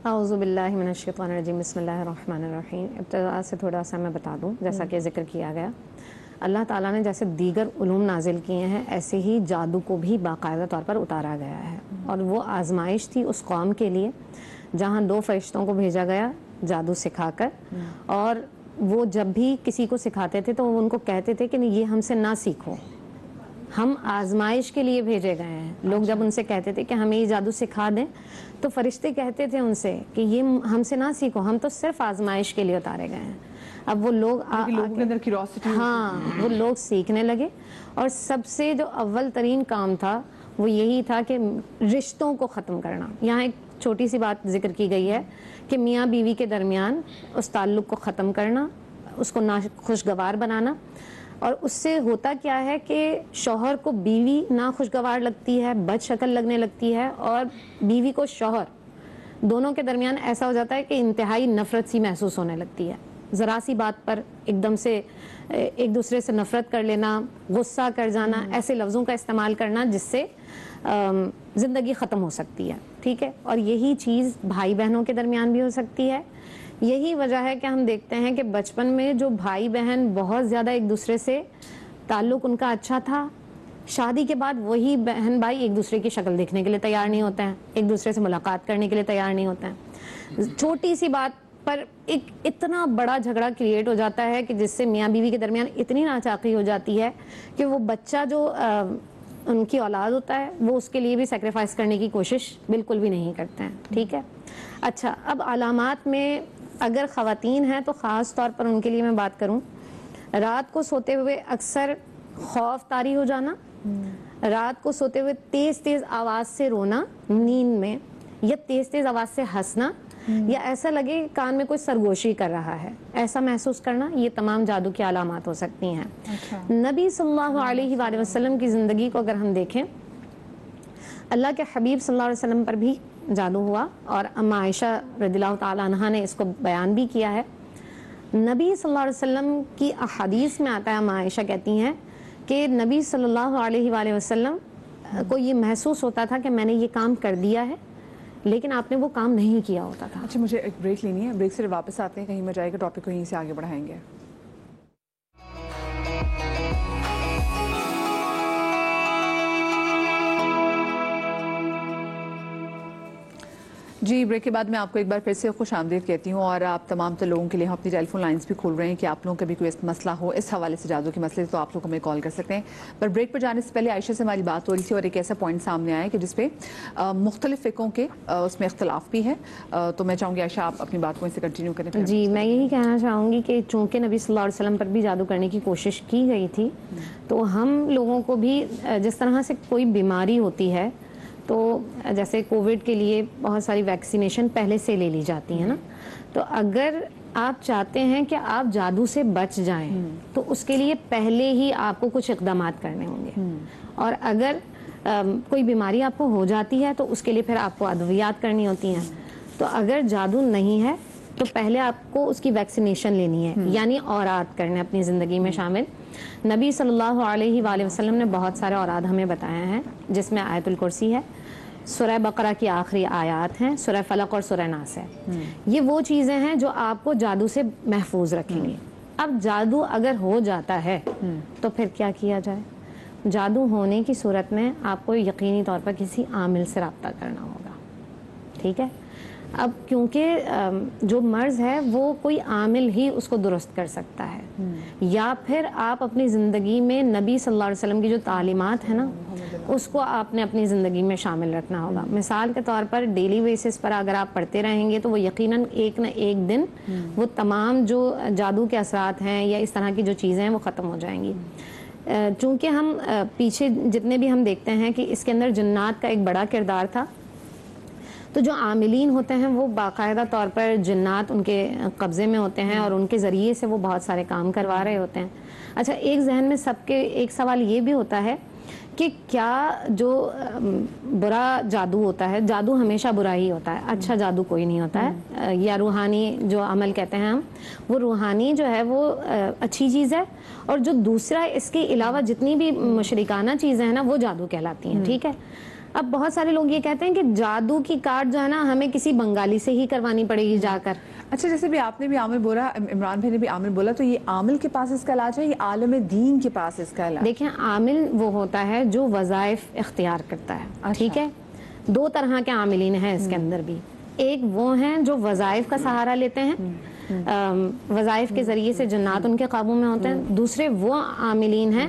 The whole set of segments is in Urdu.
اعوذ باللہ من الشیطان الرجیم، بسم اللہ الرحمن الرحیم۔ ابتدا سے تھوڑا سا میں بتا دوں، جیسا کہ ذکر کیا گیا، اللہ تعالیٰ نے جیسے دیگر علوم نازل کیے ہیں ایسے ہی جادو کو بھی باقاعدہ طور پر اتارا گیا ہے، اور وہ آزمائش تھی اس قوم کے لیے جہاں 2 فرشتوں کو بھیجا گیا جادو سکھا کر، اور وہ جب بھی کسی کو سکھاتے تھے تو وہ ان کو کہتے تھے کہ یہ ہم سے نہ سیکھو، ہم آزمائش کے لیے بھیجے گئے ہیں۔ لوگ جب ان سے کہتے تھے کہ ہمیں یہ جادو سکھا دیں تو فرشتے کہتے تھے ان سے کہ یہ ہم سے نہ سیکھو، ہم تو صرف آزمائش کے لیے اتارے گئے ہیں۔ اب وہ لوگ لوگوں کے اندر کیوریوسٹی، وہ لوگ سیکھنے لگے، اور سب سے جو اول ترین کام تھا وہ یہی تھا کہ رشتوں کو ختم کرنا۔ یہاں ایک چھوٹی سی بات ذکر کی گئی ہے کہ میاں بیوی کے درمیان اس تعلق کو ختم کرنا، اس کو ناخوشگوار بنانا، اور اس سے ہوتا کیا ہے کہ شوہر کو بیوی ناخوشگوار لگتی ہے، بد شکل لگنے لگتی ہے، اور بیوی کو شوہر، دونوں کے درمیان ایسا ہو جاتا ہے کہ انتہائی نفرت سی محسوس ہونے لگتی ہے۔ ذرا سی بات پر ایک دم سے ایک دوسرے سے نفرت کر لینا، غصہ کر جانا، ایسے لفظوں کا استعمال کرنا جس سے زندگی ختم ہو سکتی ہے، ٹھیک ہے۔ اور یہی چیز بھائی بہنوں کے درمیان بھی ہو سکتی ہے۔ یہی وجہ ہے کہ ہم دیکھتے ہیں کہ بچپن میں جو بھائی بہن بہت زیادہ ایک دوسرے سے تعلق ان کا اچھا تھا، شادی کے بعد وہی بہن بھائی ایک دوسرے کی شکل دیکھنے کے لیے تیار نہیں ہوتے ہیں، ایک دوسرے سے ملاقات کرنے کے لیے تیار نہیں ہوتے ہیں۔ چھوٹی سی بات پر ایک اتنا بڑا جھگڑا کریٹ ہو جاتا ہے کہ جس سے میاں بیوی کے درمیان اتنی ناچاقی ہو جاتی ہے کہ وہ بچہ جو ان کی اولاد ہوتا ہے وہ اس کے لیے بھی سیکریفائس کرنے کی کوشش بالکل بھی نہیں کرتے ہیں، ٹھیک ہے۔ اچھا، اب علامات میں اگر خواتین ہیں تو خاص طور پر ان کے لیے میں بات کروں، رات کو سوتے ہوئے اکثر خوف طاری ہو جانا، رات کو سوتے ہوئے تیز تیز آواز سے رونا نیند میں، یا تیز تیز آواز سے ہنسنا، یا ایسا لگے کہ کان میں کوئی سرگوشی کر رہا ہے، ایسا محسوس کرنا، یہ تمام جادو کی علامات ہو سکتی ہیں۔ نبی صلی اللہ علیہ وآلہ وسلم کی زندگی کو اگر ہم دیکھیں، اللہ کے حبیب صلی اللہ علیہ وسلم پر بھی جادو ہوا، اور اما عائشہ رضی اللہ تعالی عنہا نے اس کو بیان بھی کیا ہے۔ نبی صلی اللہ علیہ وسلم کی احادیث میں آتا ہے، اما عائشہ کہتی ہیں کہ نبی صلی اللہ علیہ وآلہ وسلم کو یہ محسوس ہوتا تھا کہ میں نے یہ کام کر دیا ہے، لیکن آپ نے وہ کام نہیں کیا ہوتا تھا۔ اچھا، مجھے ایک بریک لینی ہے، بریک سے واپس آتے ہیں، کہیں میں جائے گا ٹاپک کو یہیں سے آگے بڑھائیں گے۔ جی، بریک کے بعد میں آپ کو ایک بار پھر سے خوش آمدید کہتی ہوں، اور آپ تمام لوگوں کے لیے ہم اپنی ٹیلی فون لائنز بھی کھول رہے ہیں کہ آپ لوگوں کا بھی کوئی مسئلہ ہو اس حوالے سے، جادو کے مسئلے، تو آپ لوگ ہمیں کال کر سکتے ہیں۔ پر بریک پر جانے سے پہلے عائشہ سے ہماری بات ہو رہی تھی، اور ایک ایسا پوائنٹ سامنے آیا کہ جس پہ مختلف فقہوں کے اس میں اختلاف بھی ہے، تو میں چاہوں گی عائشہ آپ اپنی بات کو اس سے کنٹینیو کریں۔ جی، میں یہی کہنا چاہوں گی کہ چونکہ نبی صلی اللہ علیہ وسلم پر بھی جادو کرنے کی کوشش کی گئی تھی، تو ہم لوگوں کو بھی جس طرح سے کوئی بیماری ہوتی ہے تو جیسے کووڈ کے لیے بہت ساری ویکسینیشن پہلے سے لے لی جاتی ہیں نا، تو اگر آپ چاہتے ہیں کہ آپ جادو سے بچ جائیں تو اس کے لیے پہلے ہی آپ کو کچھ اقدامات کرنے ہوں گے، اور اگر کوئی بیماری آپ کو ہو جاتی ہے تو اس کے لیے پھر آپ کو ادویات کرنی ہوتی ہیں۔ تو اگر جادو نہیں ہے تو پہلے آپ کو اس کی ویکسینیشن لینی ہے، یعنی اوراد کرنے اپنی زندگی میں شامل۔ نبی صلی اللہ علیہ وآلہ وسلم نے بہت سارے اوراد ہمیں بتایا ہیں، جس میں آیت الکرسی ہے، سورہ بقرہ کی آخری آیات ہیں، سورہ فلق اور سورہ ناس ہے۔ یہ وہ چیزیں ہیں جو آپ کو جادو سے محفوظ رکھیں گی۔ اب جادو اگر ہو جاتا ہے تو پھر کیا کیا جائے؟ جادو ہونے کی صورت میں آپ کو یقینی طور پر کسی عامل سے رابطہ کرنا ہوگا، ٹھیک ہے۔ اب کیونکہ جو مرض ہے وہ کوئی عامل ہی اس کو درست کر سکتا ہے، یا پھر آپ اپنی زندگی میں نبی صلی اللہ علیہ وسلم کی جو تعلیمات ہیں نا اس کو آپ نے اپنی زندگی میں شامل رکھنا ہوگا۔ مثال کے طور پر ڈیلی بیسس پر اگر آپ پڑھتے رہیں گے تو وہ یقیناً ایک نہ ایک دن وہ تمام جو جادو کے اثرات ہیں یا اس طرح کی جو چیزیں ہیں وہ ختم ہو جائیں گی۔ چونکہ ہم پیچھے جتنے بھی ہم دیکھتے ہیں کہ اس کے اندر جنات کا ایک بڑا کردار تھا، تو جو عاملین ہوتے ہیں وہ باقاعدہ طور پر جنات ان کے قبضے میں ہوتے ہیں، اور ان کے ذریعے سے وہ بہت سارے کام کروا رہے ہوتے ہیں۔ اچھا، ایک ذہن میں سب کے ایک سوال یہ بھی ہوتا ہے کہ کیا جو برا جادو ہوتا ہے، جادو ہمیشہ برا ہی ہوتا ہے، اچھا جادو کوئی نہیں ہوتا ہے، یا روحانی جو عمل کہتے ہیں ہم، وہ روحانی جو ہے وہ اچھی چیز ہے، اور جو دوسرا اس کے علاوہ جتنی بھی مشرکانہ چیزیں ہیں نا وہ جادو کہلاتی ہیں، ٹھیک ہے۔ اب بہت سارے لوگ یہ کہتے ہیں کہ جادو کی کارڈ جو ہے نا ہمیں کسی بنگالی سے ہی کروانی پڑے گی جا کر. اچھا جیسے بھی آپ نے بھی عامر بولا, عمران بھائی نے بھی عامر بولا, تو یہ عامل کے پاس اس کا علاج ہے یا عالم دین کے پاس اس کا علاج؟ دیکھیں عامل وہ ہوتا ہے جو وظائف اختیار کرتا ہے, ٹھیک ہے. دو طرح کے عاملین ہیں اس کے اندر بھی. ایک وہ ہیں جو وظائف کا سہارا لیتے ہیں, وظائف کے ذریعے سے جنات ان کے قابو میں ہوتے ہیں. دوسرے وہ عاملین ہیں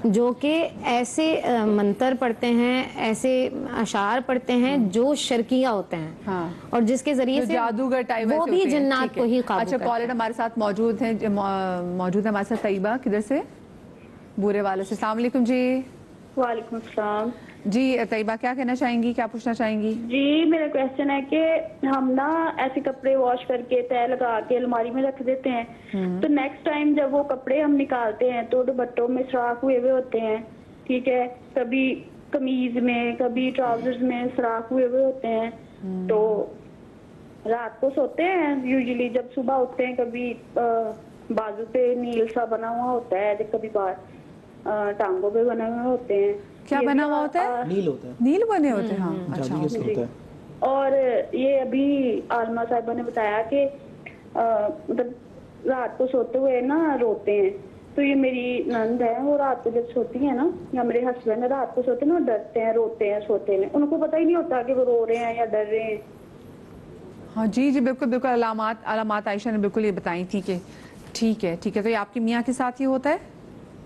جو کہ ایسے منتر پڑھتے ہیں, ایسے اشعار پڑھتے ہیں جو شرکیہ ہوتے ہیں اور جس کے ذریعے سے جادوگر ٹائپ وہ بھی جنات کو ہی قابو کرتے ہیں. اچھا کالر ہمارے ساتھ موجود ہیں ہمارے ساتھ طیبہ, کدھر سے؟ بورے والے سے. السلام علیکم جی. وعلیکم السلام جی طیبہ, کیا کہنا چاہیں گی, کیا پوچھنا چاہیں گی؟ جی میرا کویسچن ہے کہ ہم نا ایسے کپڑے واش کر کے تہ لگا کے الماری میں رکھ دیتے ہیں, تو نیکسٹ ٹائم جب وہ کپڑے ہم نکالتے ہیں تو دوپٹوں میں سراخ ہوئے ہوتے ہیں, ٹھیک ہے, کبھی قمیض میں کبھی ٹراؤزرز میں سراخ ہوئے ہوتے ہیں. تو رات کو سوتے ہیں یوزلی, جب صبح اٹھتے ہیں کبھی بازو پہ نیل سا بنا ہوا ہوتا ہے, کبھی ٹانگوں پہ بنے ہوئے ہوتے ہیں. کیا بنا ہوا ہوتا ہے؟ نیل ہوتا ہے. نیل بنے ہوتے ہیں, ہاں. اچھا. اور یہ ابھی عالمہ صاحبہ نے بتایا کہ مطلب رات کو سوتے ہوئے نا روتے ہیں, تو یہ میری نند ہے, وہ رات کو جب سوتی ہیں نا, یا میرے ہسبینڈ رات کو سوتے ہیں نا, وہ ڈرتے ہیں, روتے ہیں سوتے ہیں, ان کو پتہ ہی نہیں ہوتا کہ وہ رو رہے ہیں یا ڈر رہے ہیں. ہاں جی جی بالکل بالکل, علامات عائشہ نے بالکل یہ بتائی تھی کہ ٹھیک ہے. تو یہ آپ کی میاں کے ساتھ یہ ہوتا ہے؟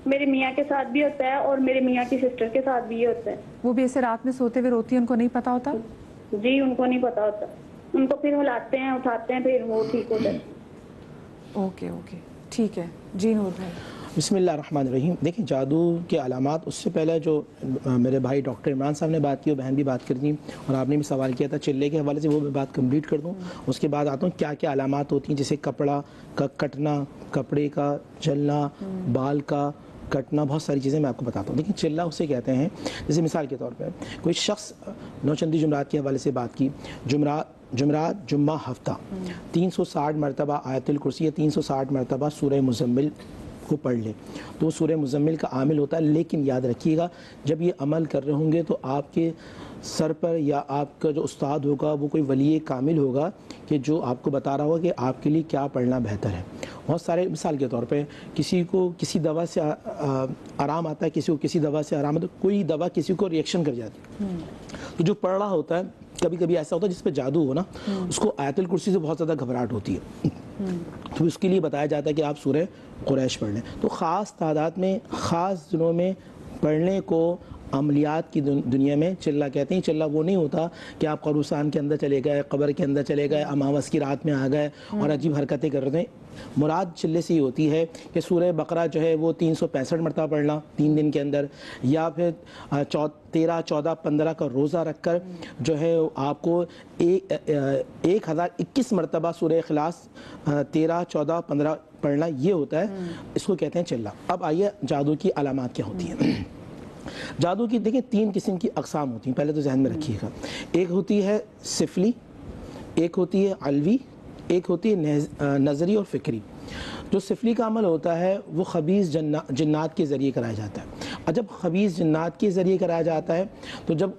میرے میاں کے ساتھ بھی ہوتا ہے اور میرے میاں کی سسٹر کے ساتھ بھی یہ ہوتا ہے. وہ بھی ایسے رات میں سوتے ہوئے روتی ہیں, ان کو نہیں پتا ہوتا؟ جی ان کو نہیں پتا ہوتا, ان کو پھر ہلاتے ہیں اٹھاتے ہیں پھر وہ ٹھیک ہو جاتے ہیں. اوکے ٹھیک ہے. جی نور بھائی. بسم اللہ الرحمن الرحیم. دیکھیں جادو کے علامات, اس سے پہلے جو میرے بھائی ڈاکٹر عمران صاحب نے بات کی, اور بہن بھی بات کر دی, اور آپ نے بھی سوال کیا تھا چلے کے حوالے سے, وہ میں بات کمپلیٹ کر دوں. اس کے بعد آتا ہوں کیا کیا علامات ہوتی ہیں, جیسے کپڑا کا کٹنا, کپڑے کا جلنا, بال کا کٹنا, بہت ساری چیزیں میں آپ کو بتاتا ہوں. لیکن چلہ اسے کہتے ہیں, جیسے مثال کے طور پہ کوئی شخص نوچندی جمعرات کے حوالے سے بات کی, جمعرات جمعہ ہفتہ 360 مرتبہ آیت الکرسی یا 360 مرتبہ سورہ مزمل کو پڑھ لے, تو وہ سورہ مزمل کا عامل ہوتا ہے. لیکن یاد رکھیے گا جب یہ عمل کر رہے ہوں گے تو آپ کے سر پر یا آپ کا جو استاد ہوگا وہ کوئی ولی کامل ہوگا کہ جو آپ کو بتا رہا ہوگا کہ آپ کے لیے کیا پڑھنا بہتر ہے. بہت سارے مثال کے طور پہ کسی کو کسی دوا سے آرام آتا ہے, کسی کو کسی دوا سے آرام آتا ہے, کوئی دوا کسی کو ریئیکشن کر جاتی ہے, تو جو پڑھ رہا ہوتا ہے کبھی کبھی ایسا ہوتا ہے جس پہ جادو ہو نا, اس کو آیت الکرسی سے بہت زیادہ گھبراہٹ ہوتی ہے, تو اس کے لیے بتایا جاتا ہے کہ آپ سورہ قریش پڑھ لیں. تو خاص تعداد میں خاص دنوں میں پڑھنے کو عملیات کی دنیا میں چلہ کہتے ہیں. چلہ وہ نہیں ہوتا کہ آپ قبرستان کے اندر چلے گئے, قبر کے اندر چلے گئے, اماوس کی رات میں آ گئے اور عجیب حرکتیں کر رہے ہیں. مراد چلے سے یہ ہوتی ہے کہ سورہ بقرہ جو ہے وہ 365 مرتبہ پڑھنا 3 دن کے اندر, یا پھر 13, 14, 15 کا روزہ رکھ کر جو ہے آپ کو 1021 مرتبہ سورہ اخلاص 13, 14, 15 پڑھنا, یہ ہوتا ہے, اس کو کہتے ہیں چلہ. اب آئیے جادو کی علامات کیا ہوتی ہیں. جادو کی دیکھیں 3 قسم کی اقسام ہوتی ہیں, پہلے تو ذہن میں رکھیے گا. ایک ہوتی ہے سفلی, ایک ہوتی ہے علوی, ایک ہوتی ہے نظری اور فکری. جو سفلی کا عمل ہوتا ہے وہ خبیث جنات کے ذریعے کرایا جاتا ہے. اور جب خبیث جنات کے ذریعے کرایا جاتا ہے تو جب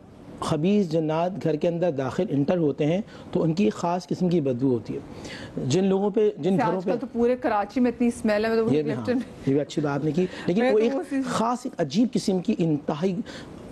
خبیث جنات گھر کے اندر داخل انٹر ہوتے ہیں تو ان کی خاص قسم کی بدبو ہوتی ہے. جن لوگوں پہ جن گھروں پہ تو پورے کراچی میں اتنی اسمیل ہے, یہ بھی اچھی بات نہیں کی, لیکن وہ ایک خاص ایک عجیب قسم کی انتہائی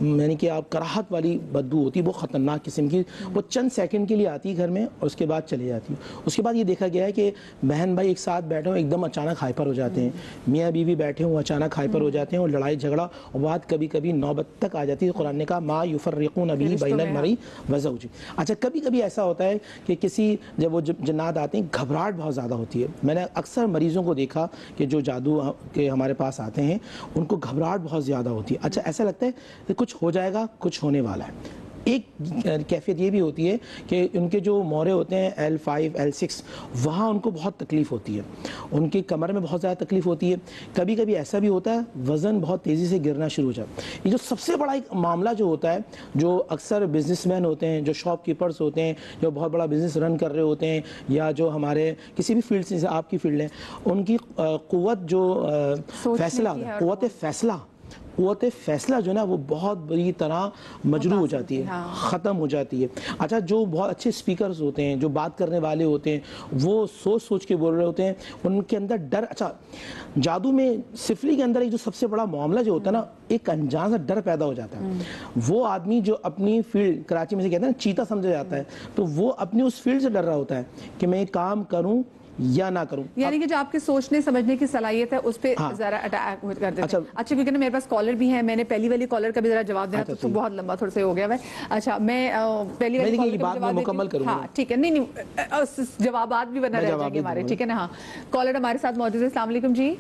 یعنی کہ آپ کراہت والی بدبو ہوتی ہے, وہ خطرناک قسم کی. وہ چند سیکنڈ کے لیے آتی ہے گھر میں اور اس کے بعد چلی جاتی ہے. اس کے بعد یہ دیکھا گیا ہے کہ بہن بھائی ایک ساتھ بیٹھے ہوں, ایک دم اچانک ہائپر ہو جاتے ہیں, میاں بیوی بیٹھے ہوں اچانک ہائپر ہو جاتے ہیں, اور لڑائی جھگڑا اور بات کبھی کبھی نوبت تک آ جاتی ہے. قرآن نے کہا ما یفرقون به بین المرء وزوجہ. اچھا کبھی کبھی ایسا ہوتا ہے کہ کسی جب وہ جنات آتے ہیں گھبراہٹ بہت زیادہ ہوتی ہے. میں نے اکثر مریضوں کو دیکھا کہ جو جادو کے ہمارے پاس آتے ہیں ان کو گھبراہٹ بہت زیادہ ہوتی ہے. اچھا ایسا لگتا ہے کہ کچھ ہو جائے گا, کچھ ہونے والا ہے. ایک کیفیت یہ بھی ہوتی ہے کہ ان کے جو مورے ہوتے ہیں L5, L6, وہاں ان کو بہت تکلیف ہوتی ہے, ان کی کمر میں بہت زیادہ تکلیف ہوتی ہے. کبھی کبھی ایسا بھی ہوتا ہے وزن بہت تیزی سے گرنا شروع ہو جاتا ہے. یہ جو سب سے بڑا ایک معاملہ جو ہوتا ہے, جو اکثر بزنس مین ہوتے ہیں, جو شاپ کیپرز ہوتے ہیں, جو بہت بڑا بزنس رن کر رہے ہوتے ہیں, یا جو ہمارے کسی بھی فیلڈ سے آپ کی فیلڈ ہے, ان کی قوت جو فیصلہ قوت فیصلہ قوت فیصلہ جو ہے نا وہ بہت بری طرح مجروح ہو جاتی ہے, ختم ہو جاتی ہے. اچھا جو بہت اچھے سپیکرز ہوتے ہیں, جو بات کرنے والے ہوتے ہیں, وہ سوچ سوچ کے بول رہے ہوتے ہیں, ان کے اندر ڈر. اچھا جادو میں سفلی کے اندر ایک جو سب سے بڑا معاملہ جو ہوتا ہے نا, ایک انجان سا ڈر پیدا ہو جاتا ہے. وہ آدمی جو اپنی فیلڈ, کراچی میں سے کہتے ہیں نا چیتا سمجھا جاتا ہے, تو وہ اپنی اس فیلڈ سے ڈر رہا ہوتا ہے کہ میں یہ کام کروں یا نہ کروں. یعنی کہ جو آپ کے سوچنے سمجھنے کی صلاحیت ہے اس پہ ذرا اٹیک کر دیتے ہیں. اچھا کیونکہ میرے پاس کالر بھی ہیں, میں نے پہلی والی کالر کا بھی ذرا جواب دینا تو بہت لمبا تھوڑا سا ہو گیا ہے. اچھا میں پہلی والی کالر کا جواب مکمل کروں. ہاں ٹھیک ہے, نہیں جوابات بھی بنا رہ جائیں گے ہمارے, ٹھیک ہے نا. ہاں کالر ہمارے ساتھ موجود ہے. السلام علیکم جی.